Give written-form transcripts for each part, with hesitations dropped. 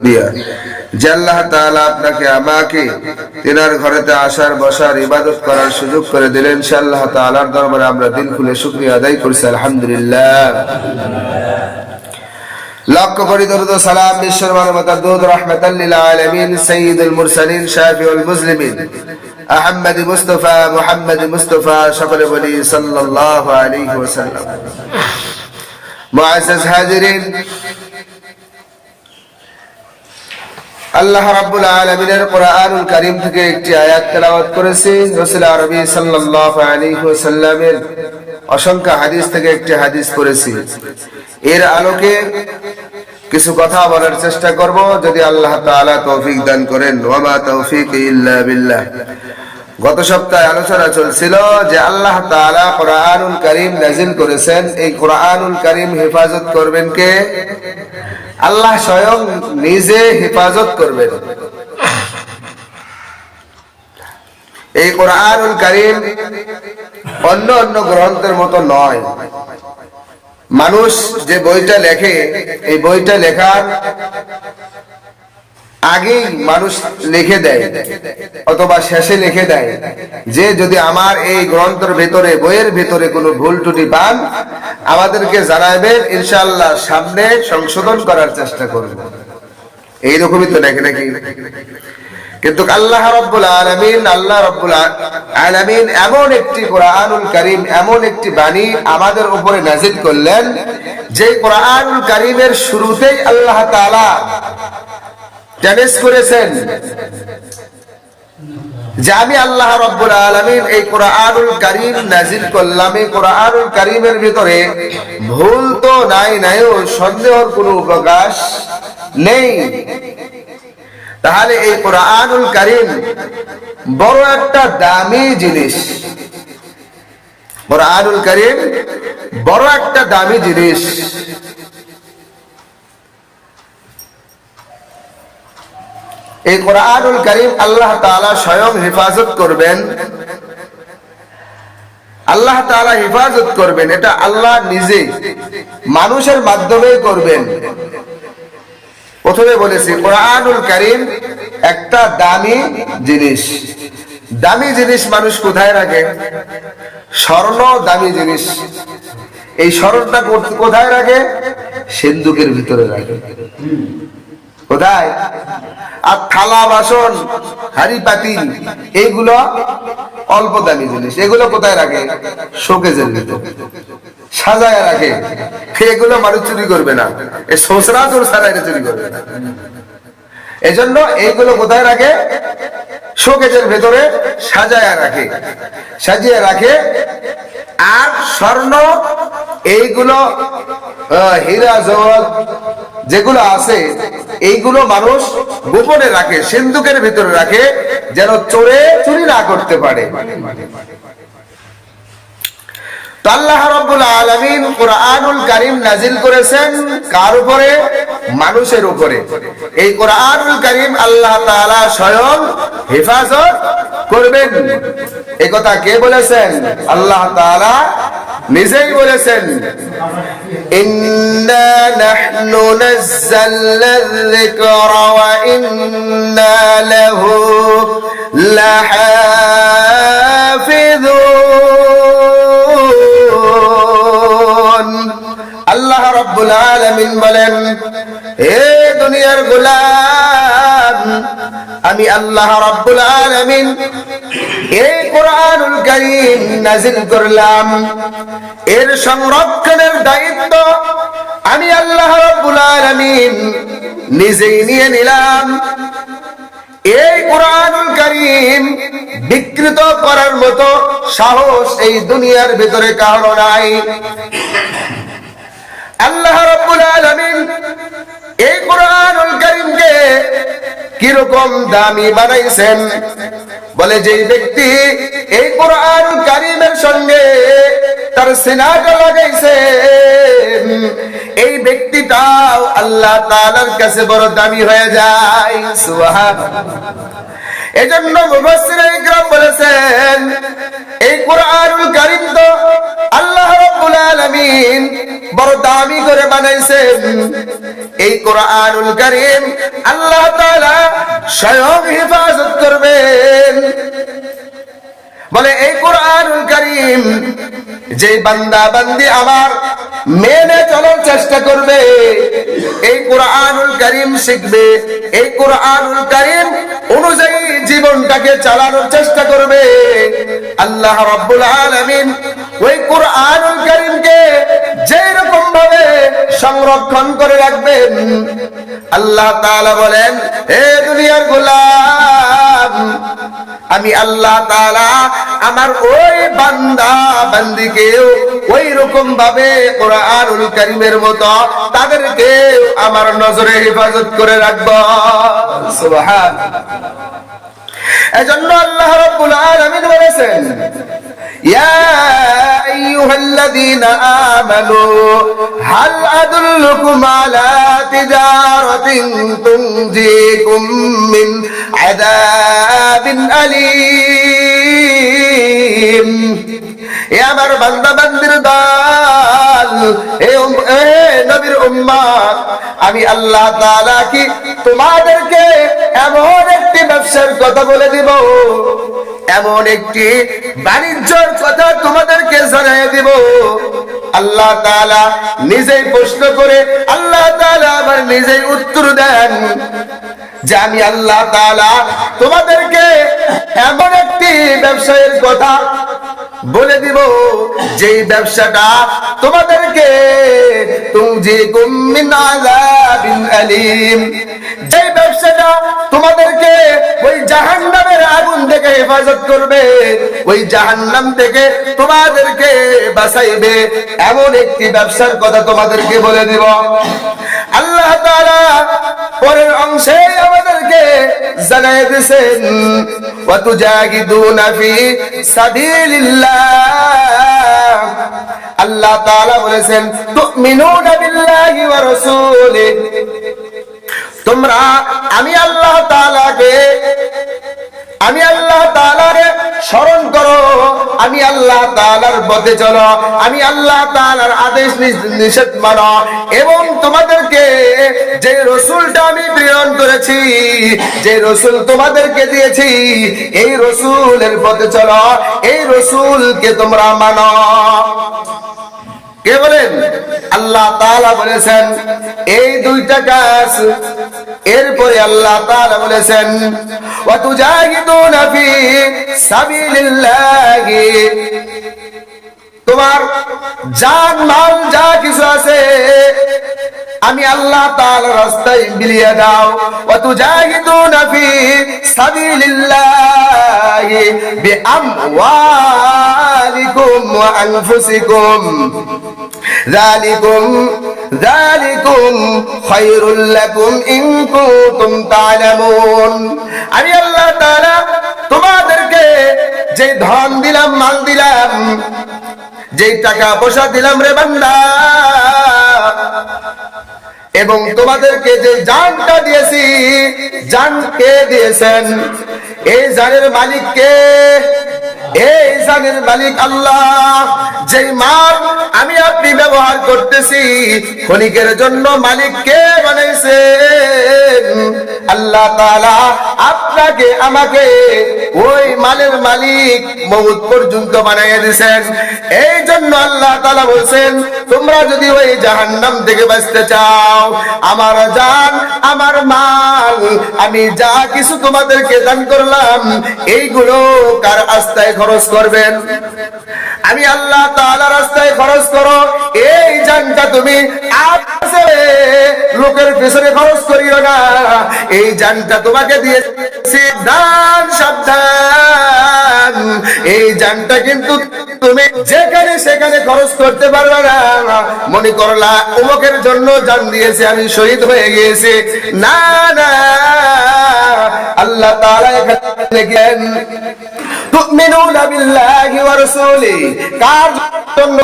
দিয়া যে আল্লাহ তাআলা আপনাকে আমাকে তিনার ঘরেতে আসার বসার ইবাদত করার সুযোগ করে দিলেন, সে আল্লাহ তাআলার দরবারে আমরা দিল খুলে শুকরিয়া আদায় করছি আলহামদুলিল্লাহ। লাখ কোটি দরুদ ও সালাম বিশ্বের মানবতার দূত রাহমাতাল লিল আলামিন সাইয়্যিদুল মুরসালিন শাফিউল মুসলিমিন আহমদ মুস্তাফা মুহাম্মদ মুস্তাফা সকলে বলি সাল্লাল্লাহু আলাইহি ওয়াসাল্লাম। মুআজ্জাজ হাজিরিন, আল্লাহ রাব্বুল আলামিনের কোরআনুল কারীম থেকে একটি আয়াত তেলাওয়াত করেছি। রাসূল আরবি সাল্লাল্লাহু আলাইহি ওয়াসাল্লামের অসংখ্য হাদিস থেকে একটি হাদিস পড়েছি। এর আলোকে কিছু কথা বলার চেষ্টা করব, যদি আল্লাহ তাআলা তৌফিক দান করেন। ওয়া মা তাওফীকি ইল্লা বিল্লাহ। গত সপ্তাহে আলোচনা চলছিল যে আল্লাহ তাআলা কোরআনুল কারীম নাযিল করেছেন, এই কোরআনুল কারীম হেফাজত করবেন কে? আল্লাহ স্বয়ং নিজে হেফাজত করবেন। এই কোরআনুল কারীম অন্য অন্য গ্রন্থের মতো নয়। মানুষ যে বইটা লেখে, এই বইটা লেখার আগেই মানুষ লিখে দেয় অথবা শেষে লিখে দেয় যে যদি আমার এই গ্রন্থের ভেতরে, বইয়ের ভেতরে কোনো ভুল ত্রুটি পান আমাদেরকে জানাবেন, ইনশাআল্লাহ সামনে সংশোধন করার চেষ্টা করব। এইরকমই তো লেখে নাকি? কিন্তু আল্লাহ রাব্বুল আলামিন এমন একটি কোরআনুল কারীম, এমন একটি বাণী আমাদের উপরে নাযিল করলেন, যে কোরআনুল কারীমের শুরুতেই আল্লাহ তাআলা চ্যালেঞ্জ করেছেন যে আমি আল্লাহ রাব্বুল আলামিন এই কোরআনুল কারীম নাযিল করলাম, এই কোরআনুল কারীমের ভিতরে ভুল তো নাই, সন্দেহের কোনো অবকাশ নেই। তাহলে এই কোরআনুল কারীম বড় একটা দামি জিনিস। কোরআনুল কারীম বড় একটা দামি জিনিস। এই কোরআনুল কারীম আল্লাহ তাআলা স্বয়ং হেফাজত করবেন। আল্লাহ তাআলা হেফাজত করবেন, এটা আল্লাহ নিজে মানুষের মাধ্যমে করবেন। প্রথমে বলেছি কোরআনুল কারীম একটা দামি জিনিস। দামি জিনিস মানুষ কোথায় রাখে? স্বর্ণ দামি জিনিস। এই স্বর্ণটা কোথায় রাখে? সিন্ধুকের ভিতরে রাখে। কোথায়? আর থালা বাসন, হাড়ি পাতিল, এইগুলো অল্প দামি জিনিস। এগুলো কোথায় রাখে? শোকেজের ভিতরে সাজায় রাখে। এগুলো মানুষ চুরি করবে না, এই সোসরা চোর ছাড়া এটা চুরি করবে না। এজন্য এইগুলো কোথায় রাখে? শোকেজের ভেতরে সাজায় রাখে, সাজিয়ে রাখে। আর স্বর্ণ, এইগুলো হীরা জওহর যেগুলো আছে, এইগুলো মানুষ গোপনে রাখে, সিন্ধুকের ভিতরে রাখে, যেন চোরে চুরি না করতে পারে। তো আল্লাহ রাব্বুল আলামিন কোরআনুল কারীম নাযিল করেছেন কার উপরে? মানুষের উপরে। এই কোরআনুল কারীম আল্লাহ তাআলা স্বয়ং হেফাজত করবেন। এই কথা কে বলেছেন? আল্লাহ তাআলা নিজেই বলেছেন, ইন্না নাহনু নাযালনা যিকরা ওয়া ইন্না লাহু লাহাফিযুন। আল্লাহ রাব্বুল আলামিন বলেন, হে দুনিয়ার গোলাম, আমি আল্লাহ রাব্বুল আলামিন এই কোরআনুল কারীম নাযিল করলাম, এর সংরক্ষণের দায়িত্ব আমি আল্লাহ রাব্বুল আলামিন নিজেই নিয়ে নিলাম। এই কোরআনুল কারীম বিকৃত করার মতো সাহস এই দুনিয়ার ভিতরে কারো নাই। আল্লাহ রাব্বুল আলামিন এই কোরআনুল কারীমকে কিরকম দামি বানাইছেন? বলে যে ব্যক্তি এই কোরআনুল কারীমের সঙ্গে তার সিনাটা লাগাইছে, এই ব্যক্তিটাও আল্লাহ তাআলার কাছে বড় দামি হয়ে যায়। সুবহানাল্লাহ। এজন্য মুফাসসিরিন ইকরাম বলেছেন, এই কোরআনুল কারীম তো আল্লাহ রাব্বুল আলামিন বড় দামি করে বানাইছেন। এই কোরআনুল কারীম আল্লাহ তাআলা স্বয়ং হেফাজত করবেন। বলে এই কোরআনুল কারীম যে বান্দা বান্দি আমার মেনে চলার চেষ্টা করবে, এই কোরআনুল কারীম শিখবে, এই কোরআনুল কারীম অনুযায়ী জীবনটাকে চালানোর চেষ্টা করবে, আল্লাহ রাব্বুল আলামিন ওই কোরআনুল কারীমকে যেরকম ভাবে সংরক্ষণ করে রাখবেন। আল্লাহ তাআলা বলেন, হে দুনিয়ার গোলাম, আমি আল্লাহ তাআলা আমার ওই বান্দা বান্দিকেও ওই রকম ভাবে কোরআনুল কারীমের মতো তাদেরকে আমার নজরে হেফাজত করে রাখব। সুবহানাল্লাহ। এজন্য আল্লাহ রাব্বুল আলামিন বলেছেন, ইয়া আইয়ুহাল্লাযীনা আমানু হাল আদুল্লুকুম আলা তিজারাতিন তুনজিকুম মিন আযাবিন আলীম। এ আমার বান্দা বান্দির দল, হে নবীর উম্মত, আমি আল্লাহ তাআলা কি তোমাদেরকে এমন একটি ব্যবসার কথা বলে দিব, এমন একটি বাণিজ্যের কথা তোমাদেরকে জানিয়ে দিব। আল্লাহ তাআলা নিজেই প্রশ্ন করে আল্লাহ তাআলা আবার নিজেই উত্তর দেন যে আমি আল্লাহ তাআলা তোমাদেরকে এমন একটি ব্যবসায়ের কথা বলে দিব, যেই ব্যবসাটা তোমাদেরকে তুনজিকুম মিন আযাবিন আলীম, যেই ব্যবসাটা তোমাদেরকে ওই জাহান্নামের আগুন থেকে হেফাজত করবে, ওই জাহান্নাম থেকে তোমাদেরকে বাঁচাইবে, এমন একটি ব্যবসার কথা তোমাদেরকে বলে দিব। আল্লাহ তাআলা পরের অংশে আমাদেরকে জানাই দিয়েছেন, ওয়া তুজাহিদুনা ফি সাবিলিল্লাহ। আল্লাহ তাআলা বলেছেন, তুমিনুনা বিল্লাহি ওয়া রাসূলিহি, তোমরা আমি আল্লাহ তাআলাকে, আমি আল্লাহ তাআলারে স্মরণ করো, আমি আল্লাহ তাআলার পথে চলো, আমি আল্লাহ তাআলার আদেশ নিষেধ মানো, এবং তোমাদেরকে যে রাসূলটা আমি প্রেরণ করেছি, যে রাসূল তোমাদেরকে দিয়েছি, এই রাসূলের পথে চলো, এই রাসূলকে তোমরা মানো। কে বলেন? আল্লাহ তাআলা বলেছেন এই দুইটা কাজ। এরপরে আল্লাহ তাআলা বলেছেন, ওয়া তুজাহিদুনা ফি সাবিলিল্লাহি, তোমার জান মাল যা কিছু আছে আমি আল্লাহ তাআলার রাস্তায় বিলিয়ে দাও। ওয়া তুজাহিদুনা ফি সাবিলিল্লাহি বিআমওয়ালিকুম ওয়া আনফুসিকুম, যালিকুম খায়রুল লাকুম ইন কুনতুম তা'লামুন। আমি আল্লাহ তাআলা তোমাদেরকে যে ধন দিলাম, মাল দিলাম, যে টাকা পয়সা দিলাম রে বান্দা, এবং তোমাদেরকে যে জানটা দিয়েছি, জান কে দিয়েছেন? এই জানের মালিক কে? এই জানের মালিক আল্লাহ। যেই মাল আমি আপনি ব্যবহার করতেছি, ক্ষণিকের জন্য মালিক কে বানাইছেন? আল্লাহ তাআলা আপনাকে আমাকে ওই মালের মালিক মওত পর্যন্ত বানাইয়া দিয়েছেন। এই জন্য আল্লাহ তাআলা বলেন, তোমরা যদি ওই জাহান্নাম থেকে বাঁচতে চাও, আমার জান আমার মাল আমি যা কিছু তোমাদেরকে দান করলাম, এইগুলো কার রাস্তায় খরচ করবেন? আমি আল্লাহ তাআলার রাস্তায় খরচ করো। এই জানটা তুমি লোকের পেছনে খরচ করিও না। এই জানটা তোমাকে দিয়েছি, দান সাবধান। এই জানটা কিন্তু তুমি যেখানে সেখানে খরচ করতে পারবে না। মনে করলা অমুকের জন্য জান দিয়েছে, আমি শহীদ হয়ে গিয়েছি। না না, আল্লাহ তাআলা এখানে জ্ঞান তুমিনুনা বিল্লাহি ওয়া রাসূলিহি, কার জন্য?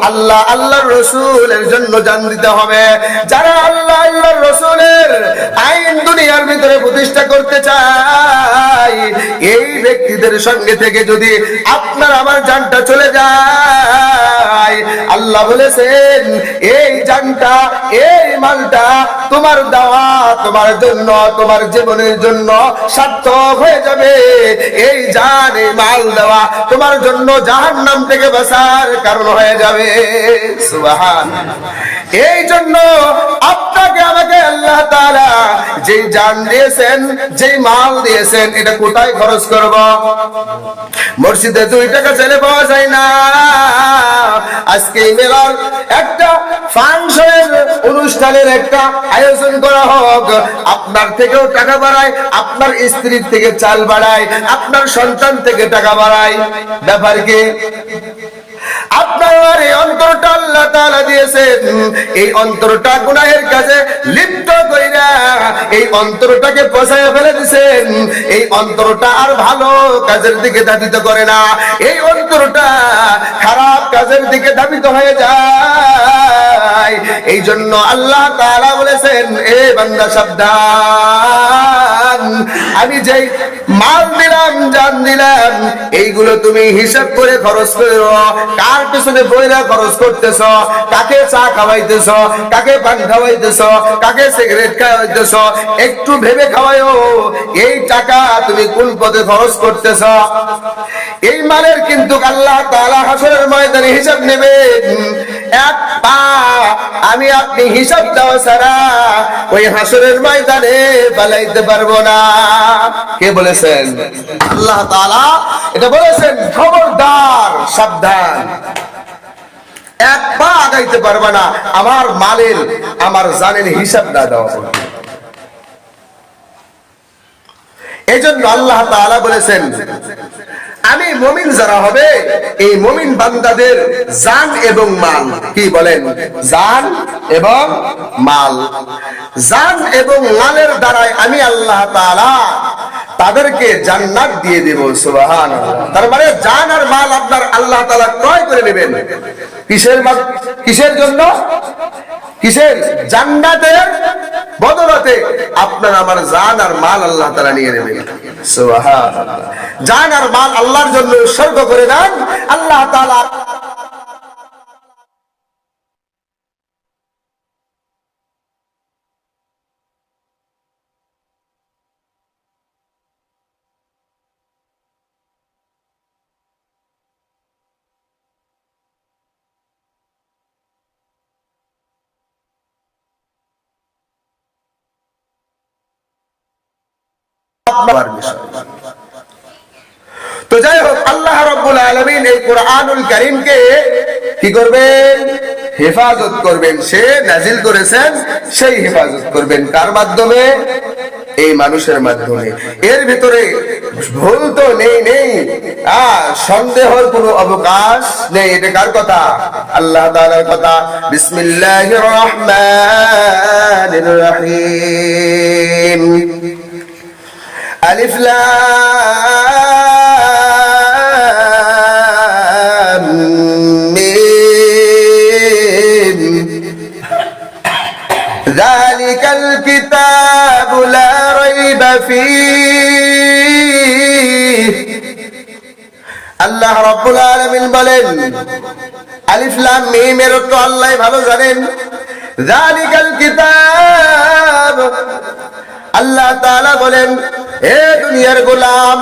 আল্লাহ আল্লাহর রাসূলের জন্য জান দিতে হবে। যারা আল্লাহ আল্লাহর রাসূলের আইন দুনিয়ার ভিতরে প্রতিষ্ঠা করতে চায়, এই ব্যক্তিদের সঙ্গে থেকে যদি আপনার আমার জানটা চলে যায়, যায়। আল্লাহ বলেছেন এই জানটা, এই মালটা তোমার দেওয়া তোমার জন্য, তোমার জীবনের জন্য সার্থক হয়ে যাবে। এই জান, এই মাল দেওয়া তোমার জন্য জাহান্নাম থেকে বাঁচার কারণ হয়ে যাবে। সুবহানাল্লাহ। এই জন্য আপনাকে আমাকে আল্লাহ তাআলা যেই জান দিয়েছেন, যেই মাল দিয়েছেন, এটা কোথায় খরচ করব? মসজিদে 2 টাকা চাইলে পাওয়া যায় না। আজকে এই মেলার একটা ফাংশনের অনুষ্ঠানের একটা আয়োজন করা হোক, আপনার থেকেও টাকা বাড়ায়, আপনার স্ত্রীর থেকে চাল বাড়ায়, আপনার সন্তান থেকে টাকা বাড়ায়। ব্যাপার কি? আপনার এই অন্তরটা আল্লাহ তাআলা দিয়েছেন, এই অন্তরটা গুনাহের কাজে লিপ্ত কইরা এই অন্তরটাকে পচাইয়া ফেলে দিয়েছেন। এই অন্তরটা আর ভালো কাজের দিকে ধাবিত করে না, এই অন্তরটা খারাপ কাজের দিকে ধাবিত হয়ে যায়। এই জন্য আল্লাহ তাআলা বলেছেন, এ বান্দা সাবধান, আমি যেই মাল দিলাম, জান দিলাম, এইগুলো তুমি হিসাব করে খরচ করো। কার পেছনে বইরা খরচ করতেছ, কাকে চা খাওয়াইতেছ, কাকে পান খাওয়াইতেছ, কাকে সিগারেট খাওয়াইতেছ, একটু ভেবে খাওয়াইও এই টাকা তুমি কোন পথে খরচ করতেছ। এই মালের কিন্তু আল্লাহ তাআলা হাসরের ময়দানে হিসাব নেবেন। এক পা আমি আপনি হিসাব দেওয়া ছাড়া ওই হাসরের ময়দানে পালাইতে পারবো না। কে বলেছেন? আল্লাহ তাআলা এটা বলেছেন। খবরদার, সাবধান, এক পা আগাইতে পারবে না আমার মালের, আমার জানের হিসাব না দেওয়া পর্যন্ত। এই জন্য আল্লাহ তাআলা বলেছেন, আমি মুমিন যারা হবে এই মুমিন বান্দাদের জান এবং মাল, কি বলেন? জান এবং মাল, জান এবং মালের দ্বারাই আমি আল্লাহ তাআলা তাদেরকে জান্নাত দিয়ে দেব। সুবহানাল্লাহ। তার মানে জান আর মাল আপনার আল্লাহ তাআলা ক্রয় করে নেবেন। কিসের জন্য? কিসের? জান্নাতের বদলতে আপনার আমার জান আর মাল আল্লাহ তাআলা নিয়ে নেবেন। সুবহানাল্লাহ। জান আর মাল আল্লাহর জন্য উৎসর্গ করে দেন, আল্লাহ তাআলা তো যাই হোক, আল্লাহ রাব্বুল আলামিন এই কোরআনুল কারীমকে কি করবেন? হেফাজত করবেন। সে নাজিল করেছেন, সেই হেফাজত করবেন। কার মাধ্যমে? এই মানুষের মাধ্যমে। এর ভিতরে ভুল তো নেই, সন্দেহের কোনো অবকাশ নেই। এটা কার কথা? আল্লাহ তাআলার কথা। বিসমিল্লাহির রহমানির রহিম। আলিফ লাম মিম যালিকাল কিতাবু লা রাইবা ফীহ। আল্লাহ রাব্বুল আলামিন বলেন, আলিফ লাম মিম এর অর্থ আল্লাহ ভালো জানেন। যালিকাল কিতাব, আল্লাহ তাআলা বলেন, হে দুনিয়ার গোলাম,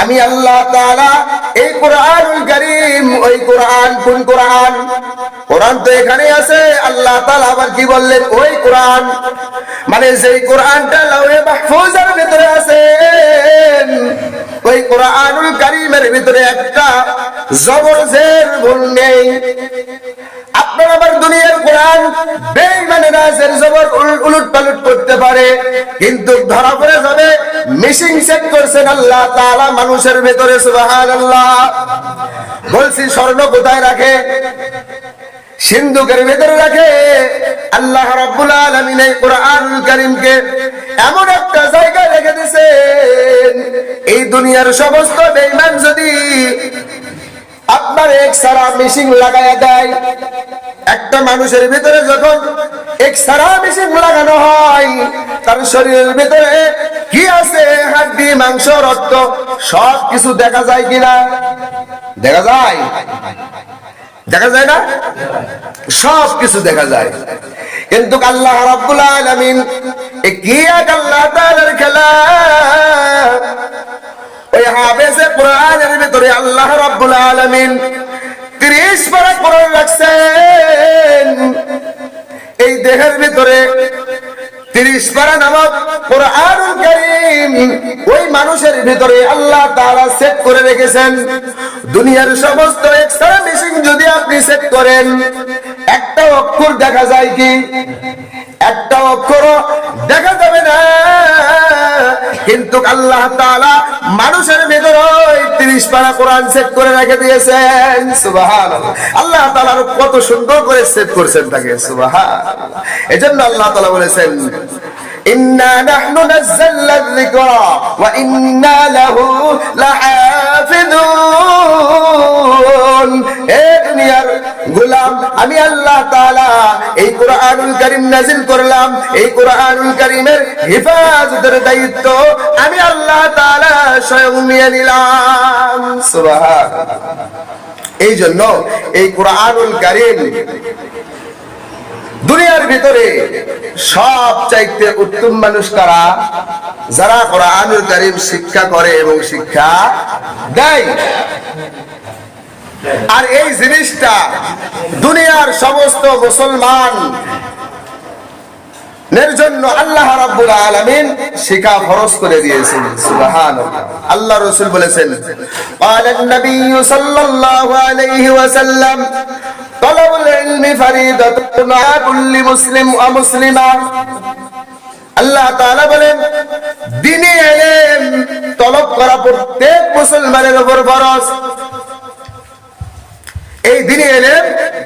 আমি আল্লাহ তাআলা এই কোরআনুল কারীম, ওই কোরআন, কোন কোরআন? কোরআন তো এখানে আছে। আল্লাহ তাআলা আবার কি বললেন? ওই কোরআন, মানে যেই কোরআনটা লাওহে মাহফুজের ভিতরে আছে, ওই কোরআনুল কারীমের ভিতরে একটা জবর জের ভুল নেই। আপনার আবার দুনিয়ার কোরআন বেঈমানেরা জের জবর উলট পালট করতে পারে, কিন্তু ধরা পড়ে যাবে। মিশিং সেট করছেন আল্লাহ তাআলা মানুষের ভিতরে। সুবহানাল্লাহ। বলছি, স্বর্ণ কোথায় রাখে? সিন্ধুকের ভিতরে রাখে। আল্লাহ রাব্বুল আলামিন এই কোরআনুল কারীমকে এমন একটা জায়গায় রেখে দিয়েছেন, এই দুনিয়ার সমস্ত বেঈমান যদি আপনার এক্সট্রা মেশিন লাগায়া দেয়, একটা মানুষের ভিতরে যখন এক্সট্রা মেশিন লাগানো হয়, তার শরীরের ভিতরে কি আছে? হাড্ডি, মাংস, রক্ত সব কিছু দেখা যায় কিনা? দেখা যায়? দেখা যায় না? সব কিছু দেখা যায়, কিন্তু আল্লাহ রাব্বুল আলামিন কি এক আল্লাহ তাআলার খেলা। ওই হাফেজে কোরআনের ভিতরে আল্লাহ রাব্বুল আলামিন 30 পারা কোরআন রাখছেন। এই দেহের ভিতরে 30 পারা নামক কোরআনুল কারীম ওই মানুষের ভিতরে আল্লাহ তাআলা সেট করে রেখেছেন। দুনিয়ার সমস্ত এক্সরে মেশিন যদি আপনি সেট করেন, একটা অক্ষর দেখা যায় কি? একটা অক্ষর দেখা যাবে না। কিন্তু আল্লাহ তাআলা মানুষের ভিতরে 30 পারা কোরআন সেট করে রেখে দিয়েছেন। সুবহানাল্লাহ। আল্লাহ তাআলা কত সুন্দর করে সেট করেছেন তাকে। সুবহানাল্লাহ। এজন্য আল্লাহ তাআলা বলেছেন, ইন্না নাহনু নাযালনা যিকরা ওয়া ইন্না লাহু লাহাফিজুন। হে দুনিয়ার গোলাম, আমি আল্লাহ তাআলা এই কোরআনুল কারীম নাযিল করলাম, এই কোরআনুল কারীমের হেফাজতের দায়িত্ব আমি আল্লাহ তাআলা স্বয়ং নিয়ে নিলাম। সুবহানাল্লাহ। এই জন্য এই কোরআনুল কারীম দুনিয়ার ভিতরে সবচাইতে উত্তম মানুষ কারা? যারা কোরআনুল কারীম শিক্ষা করে এবং শিক্ষা দেয়। আর এই জিনিসটা দুনিয়ার সমস্ত মুসলমান এর জন্য আল্লাহ রাব্বুল আলামিন শিক্ষা ফরজ করে দিয়েছেন। সুবহানাল্লাহ। আল্লাহ রাসূল বলেছেন, ক্বালান নবী সাল্লাল্লাহু আলাইহি ওয়াসাল্লাম, তালাবুল ইলমি ফরিদাতুন আলা কুল্লি মুসলিম ওয়া মুসলিমা। আল্লাহ তাআলা বলেন, দ্বীনি ইলম তলব করা প্রত্যেক মুসলমানের উপর ফরজ। এই দ্বীনি ইলম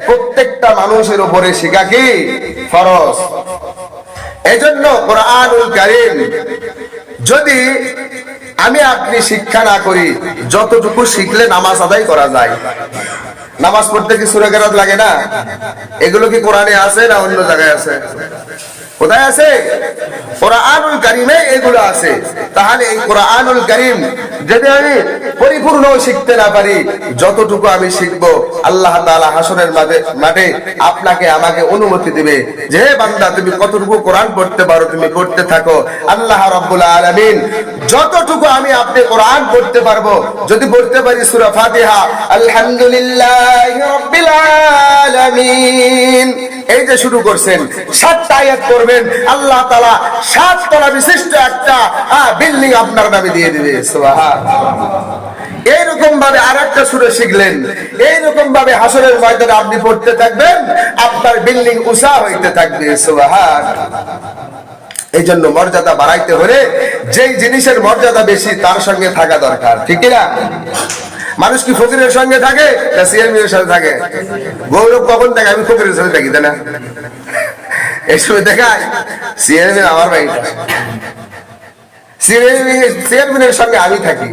প্রত্যেকটা মানুষের উপরে শেখা কি ফরজ। এজন্য কোরআনুল কারীম যদি আমি আপনি শিক্ষা না করি, যতটুকু শিখলে নামাজ আদায় করা যায়। নামাজ পড়তে কি সূরা কেরাত লাগে না? এগুলো কি কোরআনে আছে না অন্য জায়গায় আছে? কোথায় আছে? কোরআনুল কারীমে এগুলো আছে। তাহলে এই কোরআনুল কারীম যদি আমি পরিপূর্ণ শিখতে না পারি, যতটুকু আমি শিখবো, আল্লাহ তাআলা হাসরের মাঠে আপনাকে আমাকে অনুমতি দিবে যে, হে বান্দা, তুমি কতটুকু কোরআন পড়তে পারো তুমি পড়তে থাকো। আল্লাহ রাব্বুল আলামিন যতটুকু আমি আপনি কোরআন পড়তে পারবো, যদি পড়তে পারি সূরা ফাতিহা, আলহামদুলিল্লাহি রাব্বিল আলামিন, এই যে শুরু করছেন 7টা আয়াত পড়বেন, আল্লাহ তাআলা 7 তলা বিশিষ্ট একটা বিল্ডিং আপনার নামে দিয়ে দিবে। সুবহানাল্লাহ। এইরকম ভাবে আরেকটা সূরা শিখলেন, এইরকম ভাবে হাসরের ময়দানে আপনি পড়তে থাকবেন, আপনার বিল্ডিং উঁচা হইতে থাকবে। সুবহানাল্লাহ। এই জন্য মর্যাদা বাড়াইতে হলে যেই জিনিসের মর্যাদা বেশি তার সঙ্গে থাকা দরকার, ঠিক না? মানুষ কি ফকিরের সঙ্গে থাকে না চেয়ারম্যানের সাথে থাকে? গৌরব কখন থাকে? আমি ফকিরের সাথে থাকি, তাই না? এই সময় দেখায় চেয়ারম্যান আমার ভাইটা, চেয়ারম্যানের সঙ্গে আমি থাকি।